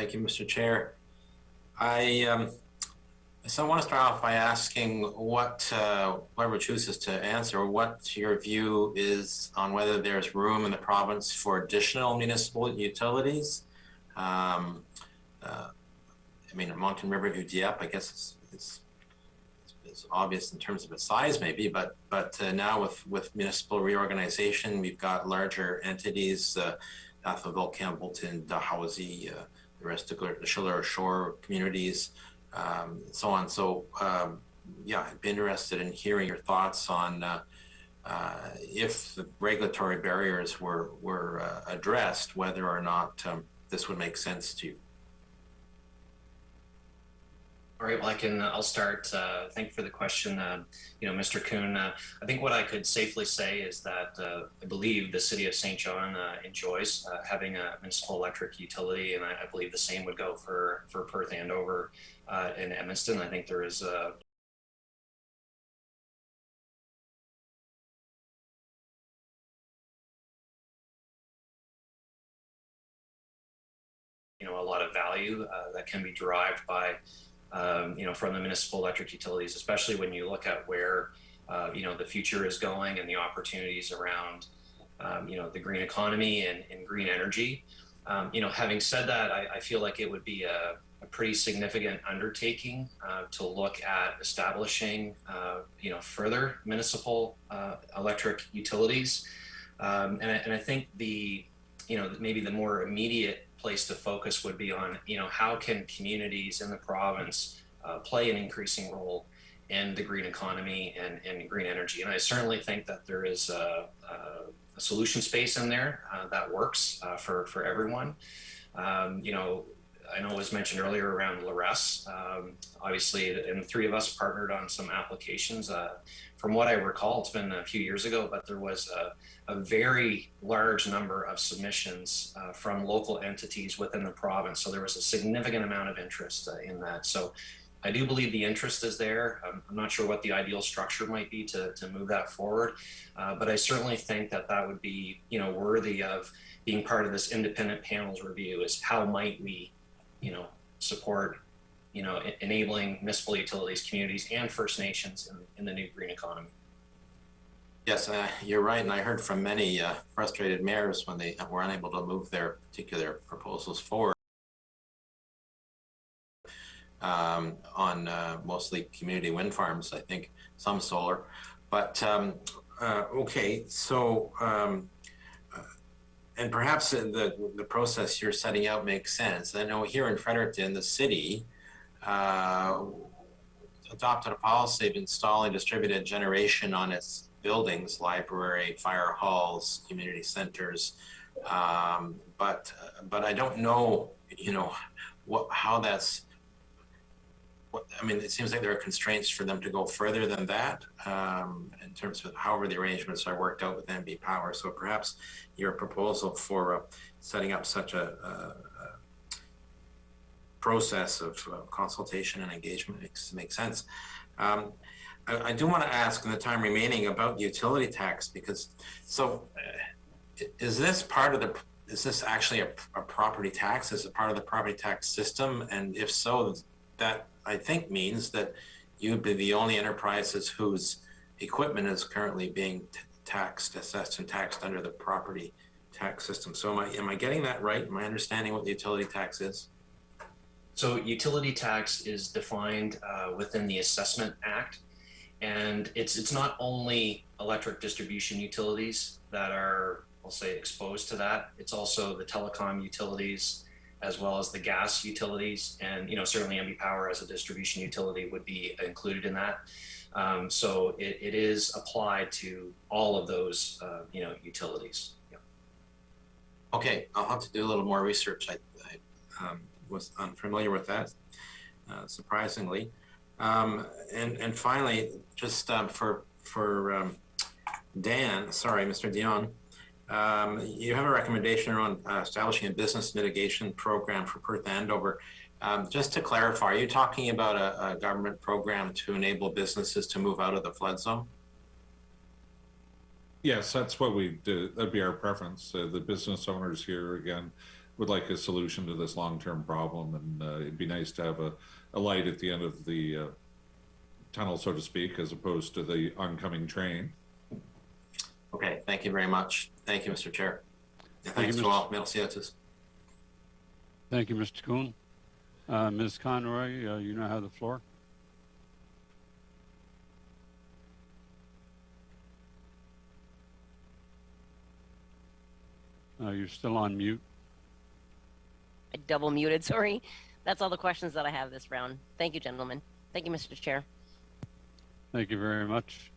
Thank you, Mr. Chair. So I want to start off by asking what, whoever chooses to answer, what your view is on whether there's room in the province for additional municipal utilities. I mean, Moncton Riverview DF, I guess it's obvious in terms of its size, maybe, but now with municipal reorganization, we've got larger entities, Atholville, Campbellton, Dalhousie, the rest of the Schiller Shore communities, so on. So yeah, I'd be interested in hearing your thoughts on if the regulatory barriers were addressed, whether or not this would make sense to you. All right, well, I'll start. Thank you for the question, Mr. Kuhn. I think what I could safely say is that I believe the city of St. John enjoys having a municipal electric utility, and I believe the same would go for Perth-Andover and Edmunston. I think there is a lot of value that can be derived by from the municipal electric utilities, especially when you look at where, the future is going and the opportunities around, the green economy and green energy. Having said that, I feel like it would be a pretty significant undertaking to look at establishing, further municipal electric utilities. And I think maybe the more immediate place to focus would be on, how can communities in the province play an increasing role in the green economy and green energy. And I certainly think that there is a solution space in there that works for everyone. I know it was mentioned earlier around LRES. Obviously, and the three of us partnered on some applications. From what I recall, it's been a few years ago, but there was a very large number of submissions from local entities within the province. So there was a significant amount of interest in that. So I do believe the interest is there. I'm not sure what the ideal structure might be to move that forward, but I certainly think that would be, worthy of being part of this independent panel's review. Is how might we, support, enabling municipal utilities, communities, and First Nations in the new green economy. Yes, you're right. And I heard from many frustrated mayors when they were unable to move their particular proposals forward on mostly community wind farms, I think, some solar. But okay, so and perhaps the process you're setting out makes sense. I know here in Fredericton, the city adopted a policy of installing distributed generation on its buildings, library, fire halls, community centers. But I don't know, how that's. I mean, it seems like there are constraints for them to go further than that in terms of however the arrangements are worked out with NB Power. So perhaps your proposal for setting up such a process of consultation and engagement makes sense. I do want to ask in the time remaining about utility tax, because is this actually a property tax? Is it part of the property tax system? And if so, that I think means that you'd be the only enterprises whose equipment is currently being assessed and taxed under the property tax system. So am I getting that right? Am I understanding what the utility tax is? So utility tax is defined within the Assessment Act, and it's not only electric distribution utilities that are, I'll say, exposed to that. It's also the telecom utilities, as well as the gas utilities, and certainly NB Power as a distribution utility would be included in that. So it is applied to all of those utilities. Yeah. Okay, I'll have to do a little more research. I was unfamiliar with that, surprisingly. And finally, just for Dan, sorry, Mr. Dion. You have a recommendation around establishing a business mitigation program for Perth-Andover. Just to clarify, are you talking about a government program to enable businesses to move out of the flood zone? Yes, that's what we do. That'd be our preference. The business owners here, again, would like a solution to this long-term problem, and it'd be nice to have a light at the end of the tunnel, so to speak, as opposed to the oncoming train. Okay, thank you very much. Thank you, Mr. Chair. And thanks you, to all. Merci à tous. Thank you, Mr. Kuhn. Ms. Conroy, you now have the floor. You're still on mute. I double muted, sorry. That's all the questions that I have this round. Thank you, gentlemen. Thank you, Mr. Chair. Thank you very much.